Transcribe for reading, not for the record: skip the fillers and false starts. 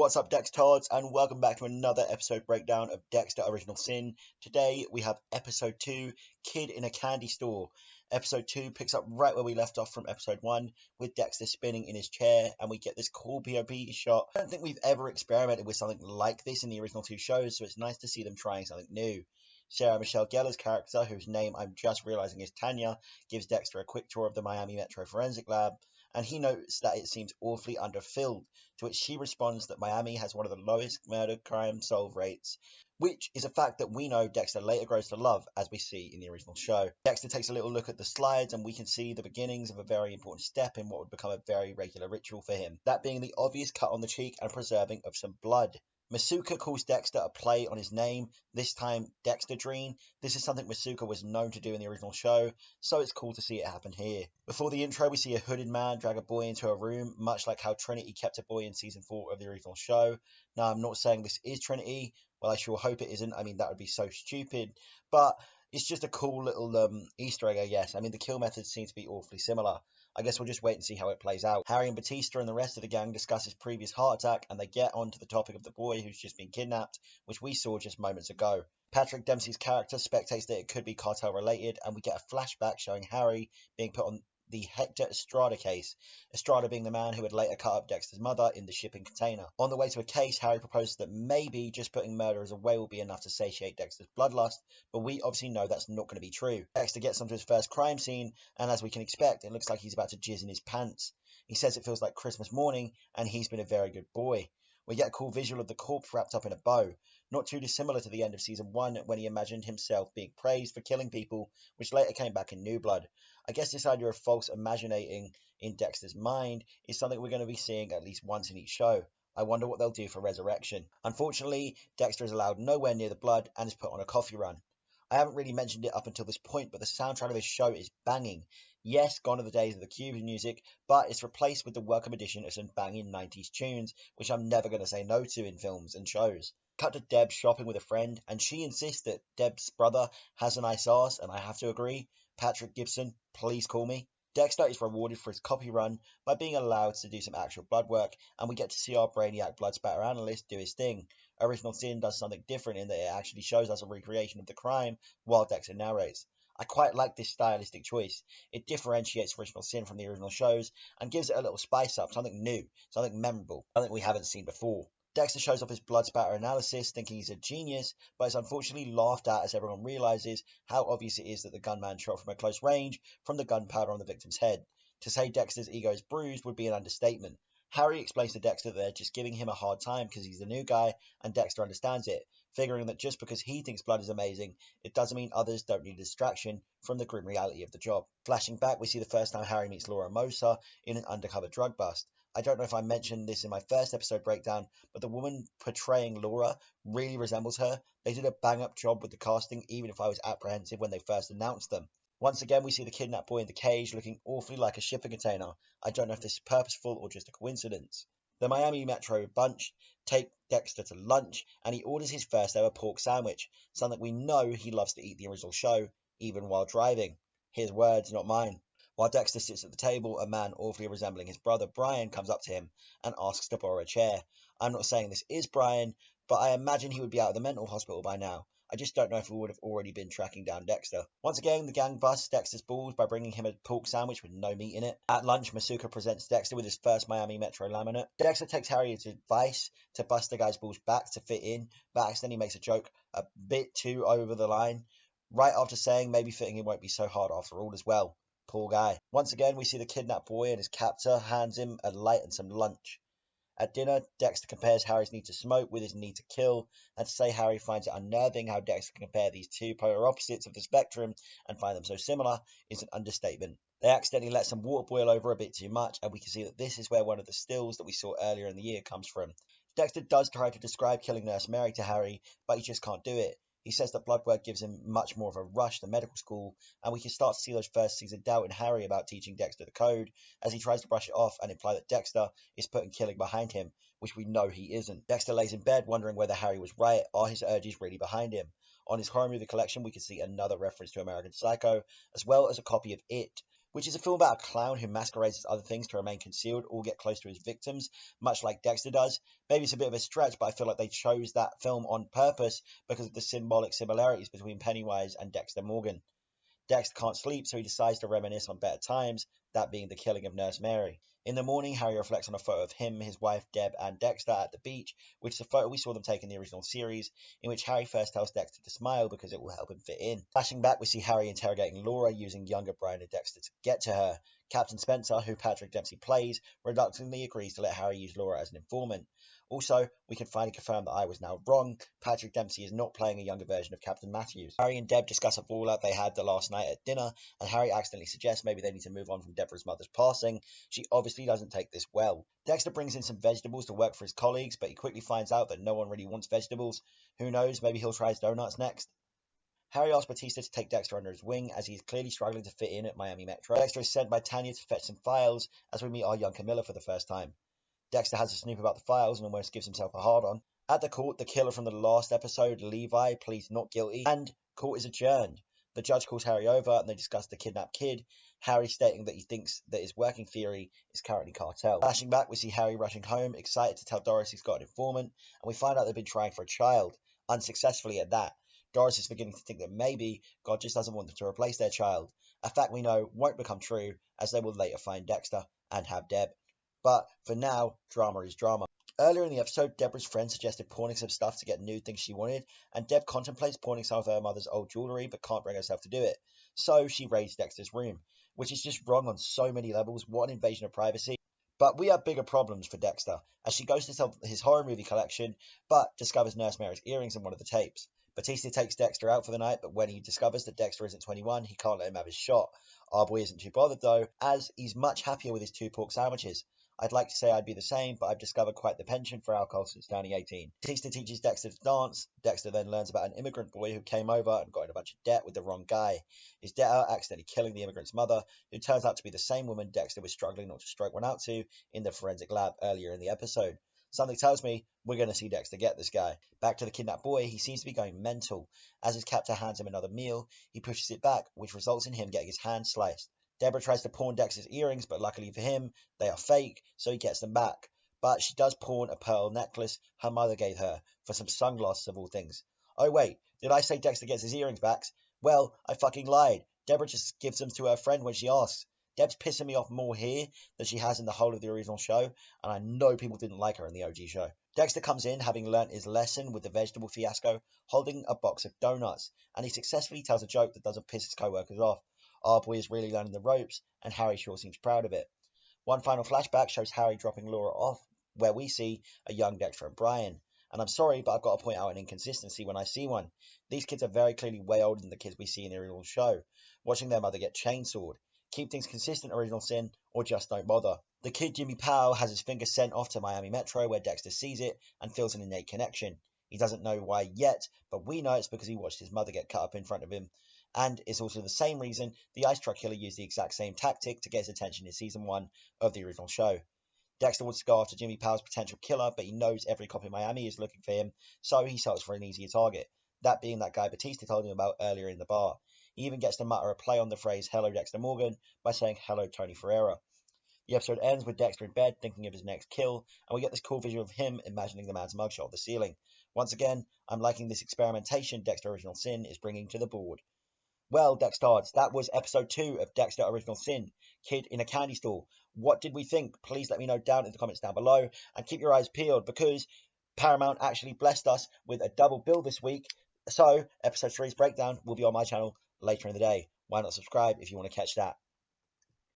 What's up, Dextards, and welcome back to another episode breakdown of Dexter Original Sin. Today we have episode 2, Kid in a Candy Store. Episode 2 picks up right where we left off from episode 1, with Dexter spinning in his chair, and we get this cool POV shot. I don't think we've ever experimented with something like this in the original 2 shows, so it's nice to see them trying something new. Sarah Michelle Gellar's character, whose name I'm just realizing is Tanya, gives Dexter a quick tour of the Miami Metro Forensic Lab, and he notes that it seems awfully underfilled, to which she responds that Miami has one of the lowest murder crime solve rates, which is a fact that we know Dexter later grows to love, as we see in the original show. Dexter takes a little look at the slides, and we can see the beginnings of a very important step in what would become a very regular ritual for him, that being the obvious cut on the cheek and preserving of some blood. Masuka calls Dexter a play on his name, this time Dexter Dream. This is something Masuka was known to do in the original show, so it's cool to see it happen here. Before the intro, we see a hooded man drag a boy into a room, much like how Trinity kept a boy in season 4 of the original show. Now, I'm not saying this is Trinity. Well, I sure hope it isn't. I mean, that would be so stupid. But it's just a cool little Easter egg, I guess. I mean, the kill methods seem to be awfully similar. I guess we'll just wait and see how it plays out. Harry and Batista and the rest of the gang discuss his previous heart attack, and they get onto the topic of the boy who's just been kidnapped, which we saw just moments ago. Patrick Dempsey's character spectates that it could be cartel related, and we get a flashback showing Harry being put on the Hector Estrada case, Estrada being the man who would later cut up Dexter's mother in the shipping container. On the way to a case, Harry proposes that maybe just putting murderers away will be enough to satiate Dexter's bloodlust, but we obviously know that's not going to be true. Dexter gets onto his first crime scene, and as we can expect, it looks like he's about to jizz in his pants. He says it feels like Christmas morning, and he's been a very good boy. We get a cool visual of the corpse wrapped up in a bow, not too dissimilar to the end of season 1 when he imagined himself being praised for killing people, which later came back in New Blood. I guess this idea of false imaginating in Dexter's mind is something we're going to be seeing at least once in each show. I wonder what they'll do for Resurrection. Unfortunately, Dexter is allowed nowhere near the blood and is put on a coffee run. I haven't really mentioned it up until this point, but the soundtrack of this show is banging. Yes, gone are the days of the Cube music, but it's replaced with the welcome addition of some banging 90s tunes, which I'm never going to say no to in films and shows. Cut to Deb shopping with a friend, and she insists that Deb's brother has a nice arse, and I have to agree. Patrick Gibson, please call me. Dexter is rewarded for his copy run by being allowed to do some actual blood work, and we get to see our brainiac blood spatter analyst do his thing. Original Sin does something different in that it actually shows us a recreation of the crime while Dexter narrates. I quite like this stylistic choice. It differentiates Original Sin from the original shows and gives it a little spice up, something new, something memorable, something we haven't seen before. Dexter shows off his blood spatter analysis, thinking he's a genius, but is unfortunately laughed at as everyone realizes how obvious it is that the gunman shot from a close range from the gunpowder on the victim's head. To say Dexter's ego is bruised would be an understatement. Harry explains to Dexter that they're just giving him a hard time because he's the new guy, and Dexter understands it, figuring that just because he thinks blood is amazing, it doesn't mean others don't need a distraction from the grim reality of the job. Flashing back, we see the first time Harry meets Laura Mosa in an undercover drug bust. I don't know if I mentioned this in my first episode breakdown, but the woman portraying Laura really resembles her. They did a bang-up job with the casting, even if I was apprehensive when they first announced them. Once again, we see the kidnapped boy in the cage looking awfully like a shipping container. I don't know if this is purposeful or just a coincidence. The Miami Metro bunch take Dexter to lunch, and he orders his first ever pork sandwich, something we know he loves to eat the original show, even while driving. His words, not mine. While Dexter sits at the table, a man awfully resembling his brother Brian comes up to him and asks to borrow a chair. I'm not saying this is Brian, but I imagine he would be out of the mental hospital by now. I just don't know if we would have already been tracking down Dexter. Once again, the gang busts Dexter's balls by bringing him a pork sandwich with no meat in it. At lunch, Masuka presents Dexter with his first Miami Metro laminate. Dexter takes Harry's advice to bust the guy's balls back to fit in, but accidentally makes a joke a bit too over the line, right after saying maybe fitting in won't be so hard after all as well. Poor guy. Once again, we see the kidnapped boy and his captor hands him a light and some lunch. At dinner, Dexter compares Harry's need to smoke with his need to kill, and to say Harry finds it unnerving how Dexter can compare these two polar opposites of the spectrum and find them so similar is an understatement. They accidentally let some water boil over a bit too much, and we can see that this is where one of the stills that we saw earlier in the year comes from. Dexter does try to describe killing Nurse Mary to Harry, but he just can't do it. He says that blood work gives him much more of a rush than medical school, and we can start to see those first seeds of doubt in Harry about teaching Dexter the code, as he tries to brush it off and imply that Dexter is putting killing behind him, which we know he isn't. Dexter lays in bed wondering whether Harry was right, are his urges really behind him. On his horror movie collection, we can see another reference to American Psycho, as well as a copy of It, which is a film about a clown who masquerades as other things to remain concealed or get close to his victims, much like Dexter does. Maybe it's a bit of a stretch, but I feel like they chose that film on purpose because of the symbolic similarities between Pennywise and Dexter Morgan. Dexter can't sleep, so he decides to reminisce on better times, that being the killing of Nurse Mary. In the morning, Harry reflects on a photo of him, his wife Deb, and Dexter at the beach, which is a photo we saw them take in the original series, in which Harry first tells Dexter to smile because it will help him fit in. Flashing back, we see Harry interrogating Laura using younger Brian and Dexter to get to her. Captain Spencer, who Patrick Dempsey plays, reluctantly agrees to let Harry use Laura as an informant. Also, we can finally confirm that I was now wrong. Patrick Dempsey is not playing a younger version of Captain Matthews. Harry and Deb discuss a fallout they had the last night at dinner, and Harry accidentally suggests maybe they need to move on from Deborah's mother's passing. She obviously doesn't take this well. Dexter brings in some vegetables to work for his colleagues, but he quickly finds out that no one really wants vegetables. Who knows, maybe he'll try his donuts next. Harry asks Batista to take Dexter under his wing, as he is clearly struggling to fit in at Miami Metro. Dexter is sent by Tanya to fetch some files, as we meet our young Camilla for the first time. Dexter has a snoop about the files and almost gives himself a hard-on. At the court, the killer from the last episode, Levi, pleads not guilty, and court is adjourned. The judge calls Harry over and they discuss the kidnapped kid, Harry stating that he thinks that his working theory is currently cartel. Flashing back, we see Harry rushing home, excited to tell Doris he's got an informant, and we find out they've been trying for a child, unsuccessfully at that. Doris is beginning to think that maybe God just doesn't want them to replace their child, a fact we know won't become true, as they will later find Dexter and have Deb. But for now, drama is drama. Earlier in the episode, Debra's friend suggested pawning some stuff to get new things she wanted, and Deb contemplates pawning some of her mother's old jewellery but can't bring herself to do it. So she raids Dexter's room, which is just wrong on so many levels. What an invasion of privacy. But we have bigger problems for Dexter, as she goes to sell his horror movie collection, but discovers Nurse Mary's earrings in one of the tapes. Batista takes Dexter out for the night, but when he discovers that Dexter isn't 21, he can't let him have his shot. Our boy isn't too bothered though, as he's much happier with his 2 pork sandwiches. I'd like to say I'd be the same, but I've discovered quite the penchant for alcohol since turning 18. Batista teaches Dexter to dance. Dexter then learns about an immigrant boy who came over and got in a bunch of debt with the wrong guy. His debtor accidentally killing the immigrant's mother, who turns out to be the same woman Dexter was struggling not to stroke one out to in the forensic lab earlier in the episode. Something tells me we're going to see Dexter get this guy. Back to the kidnapped boy, he seems to be going mental. As his captor hands him another meal, he pushes it back, which results in him getting his hand sliced. Debra tries to pawn Dexter's earrings, but luckily for him, they are fake, so he gets them back. But she does pawn a pearl necklace her mother gave her, for some sunglasses of all things. Oh wait, did I say Dexter gets his earrings back? Well, I fucking lied. Debra just gives them to her friend when she asks. Deb's pissing me off more here than she has in the whole of the original show, and I know people didn't like her in the OG show. Dexter comes in, having learnt his lesson with the vegetable fiasco, holding a box of donuts, and he successfully tells a joke that doesn't piss his co-workers off. Our boy is really learning the ropes, and Harry sure seems proud of it. One final flashback shows Harry dropping Laura off, where we see a young Dexter and Brian. And I'm sorry, but I've got to point out an inconsistency when I see one. These kids are very clearly way older than the kids we see in the original show, watching their mother get chainsawed. Keep things consistent, Original Sin, or just don't bother. The kid Jimmy Powell has his finger sent off to Miami Metro, where Dexter sees it and feels an innate connection. He doesn't know why yet, but we know it's because he watched his mother get cut up in front of him. And it's also the same reason the ice truck killer used the exact same tactic to get his attention in season 1 of the original show. Dexter wants to go after Jimmy Powell's potential killer, but he knows every cop in Miami is looking for him, so he searches for an easier target, that being that guy Batista told him about earlier in the bar. He even gets to mutter a play on the phrase "Hello Dexter Morgan" by saying "Hello Tony Ferreira." The episode ends with Dexter in bed thinking of his next kill, and we get this cool visual of him imagining the man's mugshot on the ceiling. Once again, I'm liking this experimentation Dexter Original Sin is bringing to the board. Well, Dextards, that was episode 2 of Dexter Original Sin, Kid in a Candy Store. What did we think? Please let me know down in the comments down below, and keep your eyes peeled because Paramount actually blessed us with a double bill this week. So, episode 3's breakdown will be on my channel later in the day. Why not subscribe if you want to catch that?